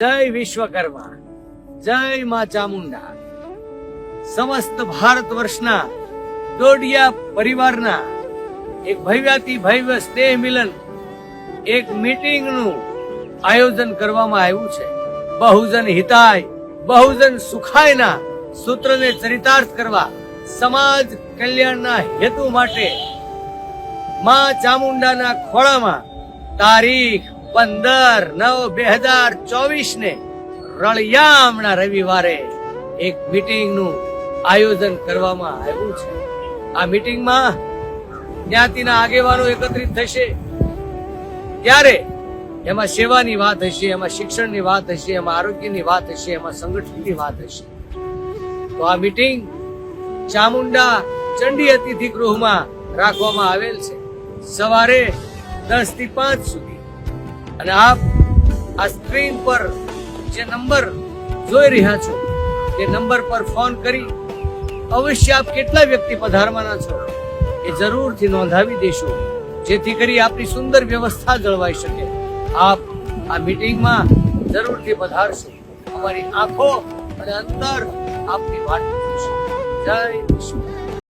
જય વિશ્વકર્મા, જય માં ચામુંડા. સમસ્ત ભારત વર્ષના દોડિયા પરિવારના એક ભવ્યાતિ ભવ્ય સ્નેહ મિલન એક મીટિંગનું આયોજન કરવામાં આવ્યું છે. બહુજન હિતાય બહુજન સુખાયના સૂત્રને ચરિતાર્થ કરવા, સમાજ કલ્યાણના હેતુ માટે માં ચામુંડાના ખોળામાં તારીખ 15/9/2024 ને રળિયામણા રવિવારે એક મીટિંગનું આયોજન કરવામાં આવ્યું છે. આ મીટિંગમાં જ્ઞાતિના આગેવાનો એકત્રિત થશે. ત્યારે એમાં સેવાની વાત હશે, એમાં શિક્ષણની વાત હશે, એમાં આરોગ્યની વાત હશે, એમાં સંગઠનની વાત હશે. તો આ મીટિંગ ચામુંડા ચંડી અતિથિ ગૃહમાં રાખવામાં આવેલ છે, સવારે 10 થી 5 સુધી. અને આપ આ સ્ક્રીન પર જે નંબર જોઈ રહ્યા છો તે નંબર પર ફોન કરી અવશ્ય આપ કેટલા વ્યક્તિ પધારવાના છો એ જરૂરથી નોંધાવી દેશો, જેથી કરી આપની સુંદર વ્યવસ્થા જળવાઈ શકે. આપ આ મીટિંગમાં જરૂરથી પધારશો. અમારી આંખો અને અંતર આપની વાટ જોશે. જય વિશ્વ.